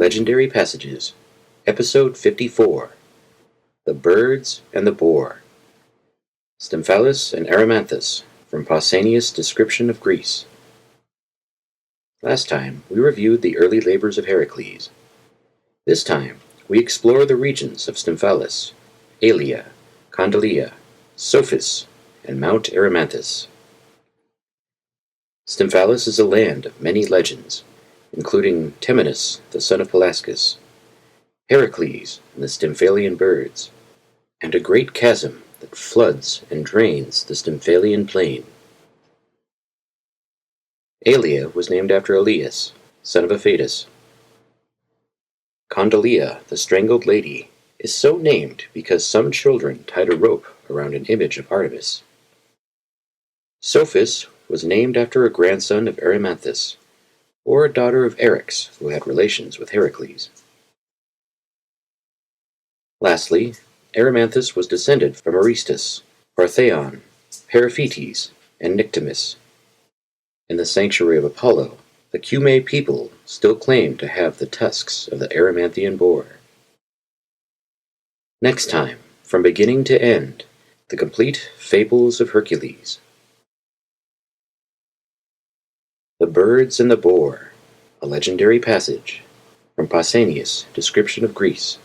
Legendary Passages, Episode 54, The Birds and the Boar. Stymphalus and Erymanthus, from Pausanias' description of Greece. Last time, we reviewed the early labors of Heracles. This time, we explore the regions of Stymphalus, Alea, Condylea, Psophis, and Mount Erymanthus. Stymphalus is a land of many legends, including Temenus, the son of Pelasgus, Heracles and the Stymphalian Birds, and a great chasm that floods and drains the Stymphalian plain. Alea was named after Aleus, son of Apheidas. Condylea, the Strangled Lady, is so named because some children tied a rope around an image of Artemis. Psophis was named after a grandson of Erymanthus, or a daughter of Eryx who had relations with Heracles. Lastly, Erymanthus was descended from Aristas, Parthaon, Periphetes, and Nyctimus. In the sanctuary of Apollo, the Cumae people still claim to have the tusks of the Eyrmanthian Boar. Next time, from beginning to end, the complete Fables of Hercules. The Birds and the Boar, a legendary passage, from Pausanias' description of Greece,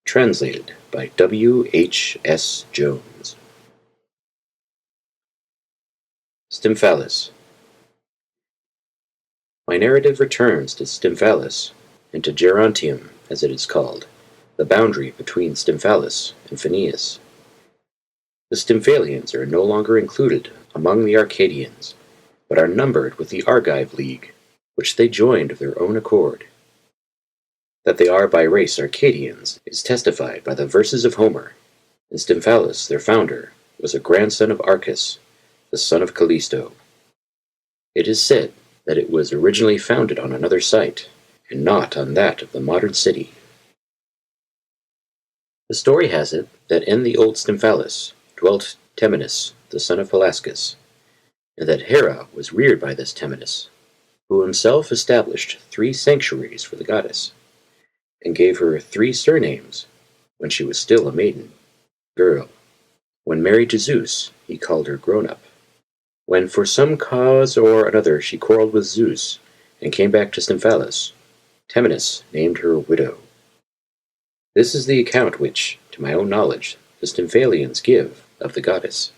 translated by W.H.S. Jones. Stymphalus. My narrative returns to Stymphalus, and to Gerontium, as it is called, the boundary between Stymphalus and Phineus. The Stymphalians are no longer included among the Arcadians, but are numbered with the Argive League, which they joined of their own accord. That they are by race Arcadians is testified by the verses of Homer, and Stymphalus, their founder, was a grandson of Arcas, the son of Callisto. It is said that it was originally founded on another site, and not on that of the modern city. The story has it that in the old Stymphalus dwelt Temenus, the son of Pelasgus, and that Hera was reared by this Temenus, who himself established 3 sanctuaries for the goddess, and gave her 3 surnames when she was still a maiden, girl. When married to Zeus, he called her grown-up. When for some cause or another she quarreled with Zeus and came back to Stymphalus, Temenus named her widow. This is the account which, to my own knowledge, the Stymphalians give of the goddess.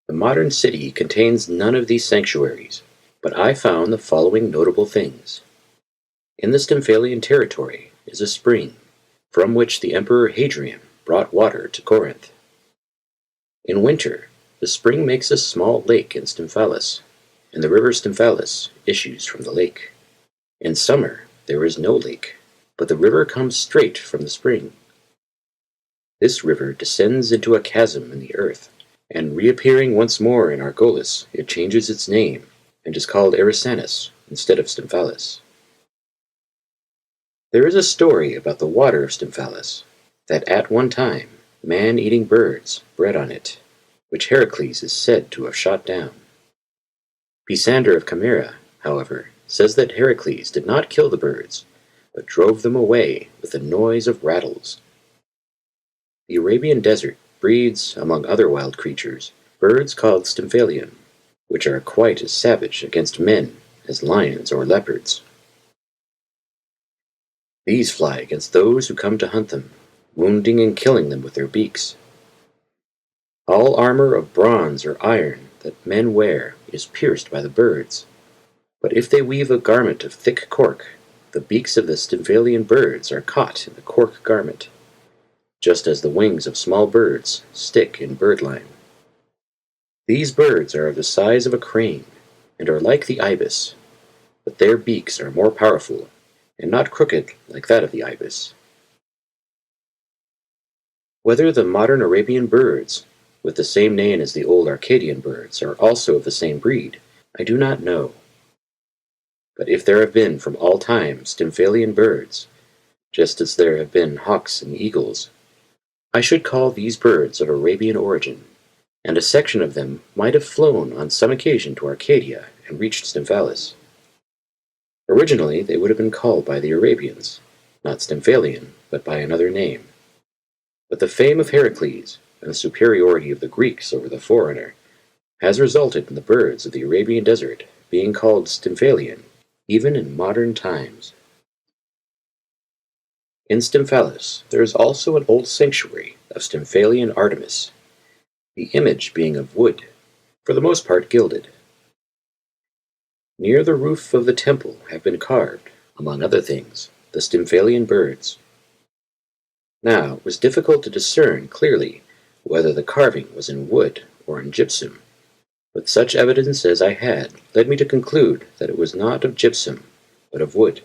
The modern city contains none of these sanctuaries, but I found the following notable things. In the Stymphalian territory is a spring, from which the Emperor Hadrian brought water to Corinth. In winter, the spring makes a small lake in Stymphalus, and the river Stymphalus issues from the lake. In summer, there is no lake, but the river comes straight from the spring. This river descends into a chasm in the earth, and reappearing once more in Argolis, it changes its name, and is called Erymanthus instead of Stymphalus. There is a story about the water of Stymphalus, that at one time man-eating birds bred on it, which Heracles is said to have shot down. Pisander of Chimera, however, says that Heracles did not kill the birds, but drove them away with the noise of rattles. The Arabian desert breeds, among other wild creatures, birds called Stymphalian, which are quite as savage against men as lions or leopards. These fly against those who come to hunt them, wounding and killing them with their beaks. All armor of bronze or iron that men wear is pierced by the birds, but if they weave a garment of thick cork, the beaks of the Stymphalian birds are caught in the cork garment, just as the wings of small birds stick in birdlime. These birds are of the size of a crane, and are like the ibis, but their beaks are more powerful, and not crooked like that of the ibis. Whether the modern Arabian birds, with the same name as the old Arcadian birds, are also of the same breed, I do not know. But if there have been from all time Stymphalian birds, just as there have been hawks and eagles, I should call these birds of Arabian origin, and a section of them might have flown on some occasion to Arcadia and reached Stymphalus. Originally, they would have been called by the Arabians, not Stymphalian, but by another name. But the fame of Heracles, and the superiority of the Greeks over the foreigner, has resulted in the birds of the Arabian desert being called Stymphalian, even in modern times. In Stymphalus, there is also an old sanctuary of Stymphalian Artemis, the image being of wood, for the most part gilded. Near the roof of the temple have been carved, among other things, the Stymphalian Birds. Now, it was difficult to discern clearly whether the carving was in wood or in gypsum, but such evidence as I had led me to conclude that it was not of gypsum, but of wood.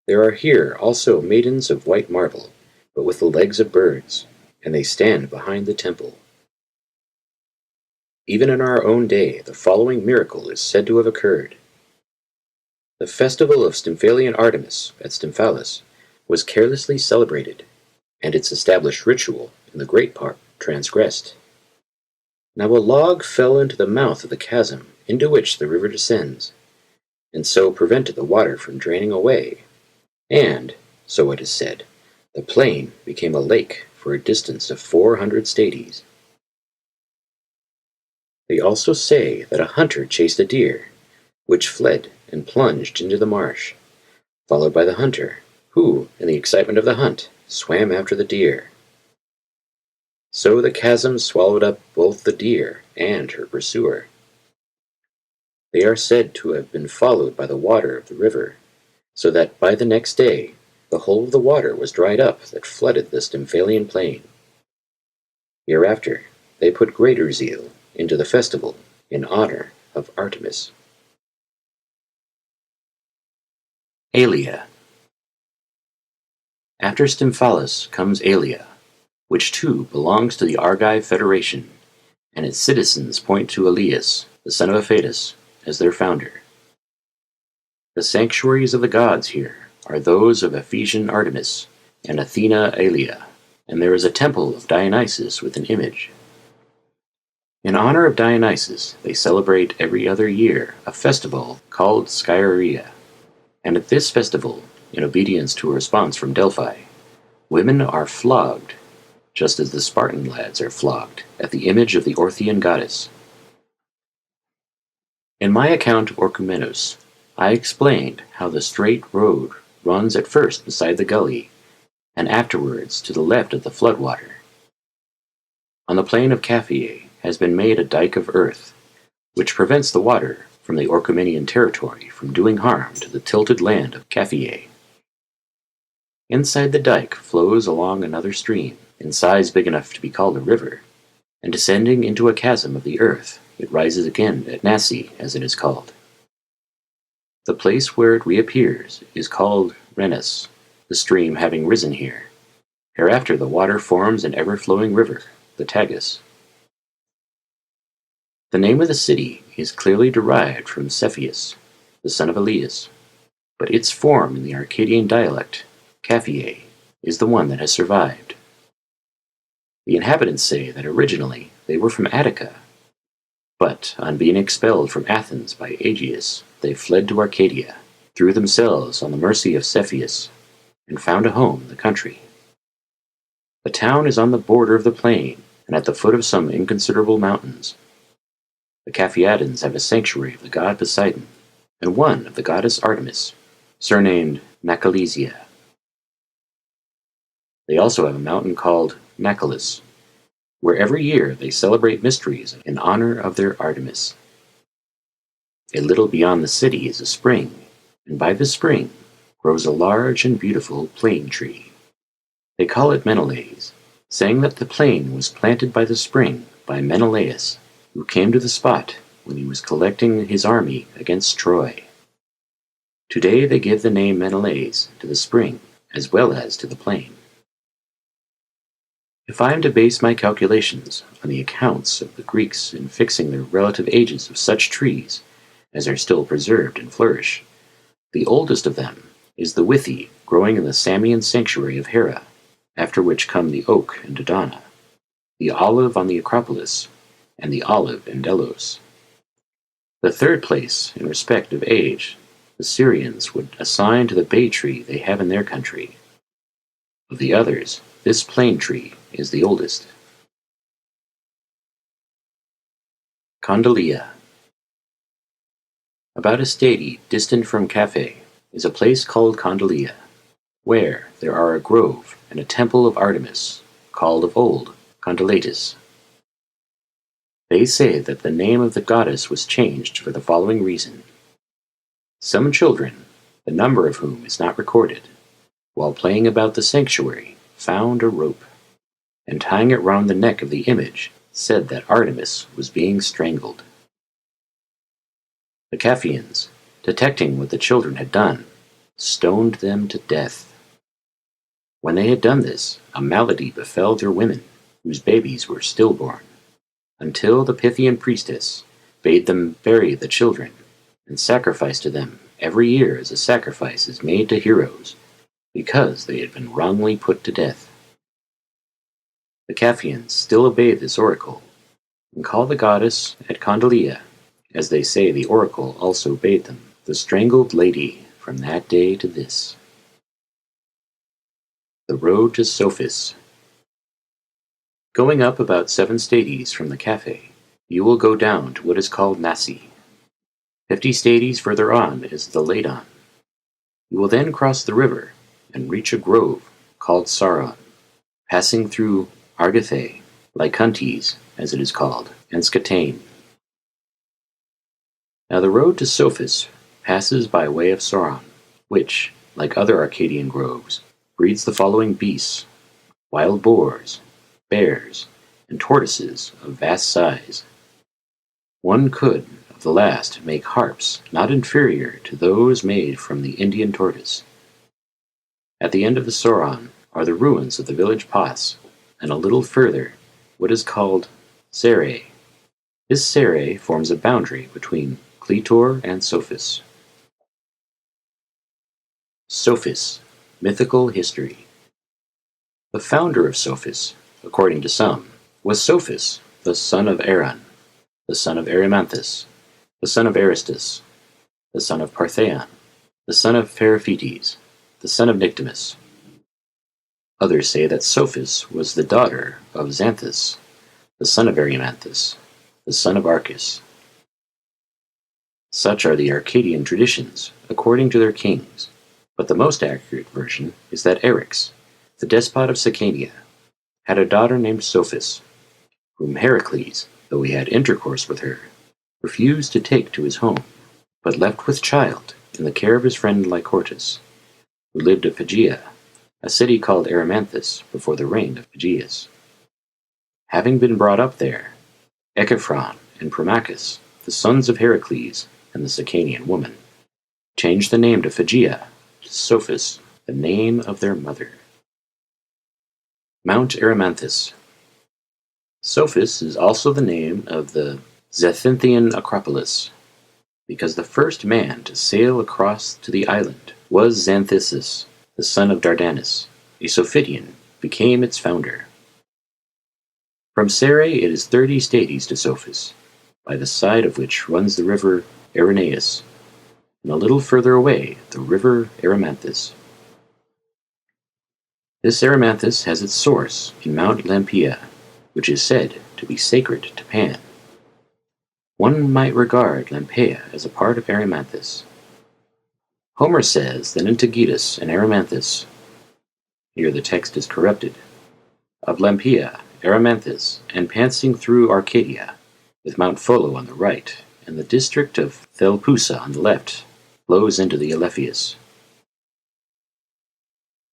There are here also maidens of white marble, but with the legs of birds, and they stand behind the temple. Even in our own day, the following miracle is said to have occurred. The festival of Stymphalian Artemis at Stymphalus was carelessly celebrated, and its established ritual, in the great part, transgressed. Now a log fell into the mouth of the chasm into which the river descends, and so prevented the water from draining away, and, so it is said, the plain became a lake for a distance of 400 stadies. They also say that a hunter chased a deer, which fled and plunged into the marsh, followed by the hunter, who, in the excitement of the hunt, swam after the deer. So the chasm swallowed up both the deer and her pursuer. They are said to have been followed by the water of the river, so that by the next day the whole of the water was dried up that flooded the Stymphalian plain. Hereafter they put greater zeal into the festival in honor of Artemis. Alea. After Stymphalus comes Alea, which too belongs to the Argive Federation, and its citizens point to Aleus, the son of Apheidas, as their founder. The sanctuaries of the gods here are those of Ephesian Artemis and Athena Alea, and there is a temple of Dionysus with an image. In honor of Dionysus, they celebrate every other year a festival called Skieria, and at this festival, in obedience to a response from Delphi, women are flogged, just as the Spartan lads are flogged, at the image of the Orthian goddess. In my account of Orchomenus, I explained how the straight road runs at first beside the gully, and afterwards to the left of the floodwater. On the plain of Caphiae has been made a dike of earth, which prevents the water from the Orchomenian territory from doing harm to the tilted land of Caphiae. Inside the dike flows along another stream, in size big enough to be called a river, and descending into a chasm of the earth, it rises again at Nasi, as it is called. The place where it reappears is called Rhenus, the stream having risen here. Hereafter the water forms an ever-flowing river, the Tagus. The name of the city is clearly derived from Cepheus, the son of Aleus, but its form in the Arcadian dialect, Caphiae, is the one that has survived. The inhabitants say that originally they were from Attica, but on being expelled from Athens by Aegeus, they fled to Arcadia, threw themselves on the mercy of Cepheus, and found a home in the country. The town is on the border of the plain and at the foot of some inconsiderable mountains. The Caphiadans have a sanctuary of the god Poseidon, and one of the goddess Artemis, surnamed Nacalesia. They also have a mountain called Nacalus, where every year they celebrate mysteries in honor of their Artemis. A little beyond the city is a spring, and by the spring grows a large and beautiful plane tree. They call it Menelaus, saying that the plane was planted by the spring by Menelaus, who came to the spot when he was collecting his army against Troy. Today they give the name Menelaus to the spring as well as to the plain. If I am to base my calculations on the accounts of the Greeks in fixing the relative ages of such trees as are still preserved and flourish, the oldest of them is the withy growing in the Samian sanctuary of Hera, after which come the oak and Dodona, the olive on the Acropolis, and the olive in Delos. The third place, in respect of age, the Syrians would assign to the bay tree they have in their country. Of the others, this plane tree is the oldest. Condylea. About a stady distant from Caphae is a place called Condylea, where there are a grove and a temple of Artemis, called of old Condylatis. They say that the name of the goddess was changed for the following reason. Some children, the number of whom is not recorded, while playing about the sanctuary, found a rope, and tying it round the neck of the image, said that Artemis was being strangled. The Caphaeans, detecting what the children had done, stoned them to death. When they had done this, a malady befell their women, whose babies were stillborn, until the Pythian priestess bade them bury the children, and sacrifice to them every year as a sacrifice is made to heroes, because they had been wrongly put to death. The Caphaeans still obey this oracle, and call the goddess at Condylea, as they say the oracle also bade them, the Strangled Lady, from that day to this. The road to Psophis. Going up about 7 stadies from the Caphae, you will go down to what is called Nasi. 50 stadies further on is the Ladon. You will then cross the river and reach a grove called Sauron, passing through Argethae, Lycuntes, as it is called, and Scatane. Now the road to Psophis passes by way of Sauron, which, like other Arcadian groves, breeds the following beasts: wild boars, bears, and tortoises of vast size. One could, of the last, make harps not inferior to those made from the Indian tortoise. At the end of the Sauron are the ruins of the village Pas, and a little further, what is called Sere. This Sere forms a boundary between Cletor and Psophis. Psophis, mythical history. The founder of Psophis, according to some, was Psophis, the son of Aaron, the son of Erymanthus, the son of Aristas, the son of Parthaon, the son of Periphetes, the son of Nyctimus. Others say that Psophis was the daughter of Xanthus, the son of Erymanthus, the son of Arcas. Such are the Arcadian traditions, according to their kings, but the most accurate version is that Eryx, the despot of Sicania, had a daughter named Psophis, whom Heracles, though he had intercourse with her, refused to take to his home, but left with child in the care of his friend Lycortas, who lived at Phrygia, a city called Erymanthus before the reign of Phegeus. Having been brought up there, Echephron and Promachus, the sons of Heracles and the Sicanian woman, changed the name to Phrygia to Psophis, the name of their mother. Mount Erymanthus. Psophis is also the name of the Xanthinthian Acropolis, because the first man to sail across to the island was Xanthisus, the son of Dardanus. A Sophidian became its founder. From Sere it is 30 stadies to Psophis, by the side of which runs the river Erineus, and a little further away the river Erymanthus. This Erymanthus has its source in Mount Lampea, which is said to be sacred to Pan. One might regard Lampea as a part of Erymanthus. Homer says that in Taygetus and Erymanthus, here the text is corrupted, of Lampea, Erymanthus, and passing through Arcadia, with Mount Pholo on the right, and the district of Thelpusa on the left, flows into the Alepheius.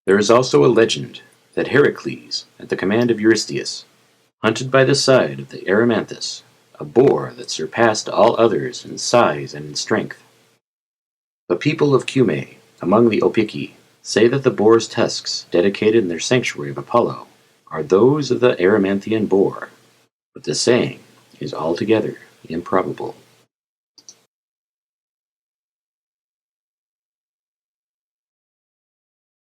There is also a legend that Heracles, at the command of Eurystheus, hunted by the side of the Erymanthus a boar that surpassed all others in size and in strength. The people of Cumae, among the Opici, say that the boar's tusks, dedicated in their sanctuary of Apollo, are those of the Eyrmanthian Boar, but the saying is altogether improbable.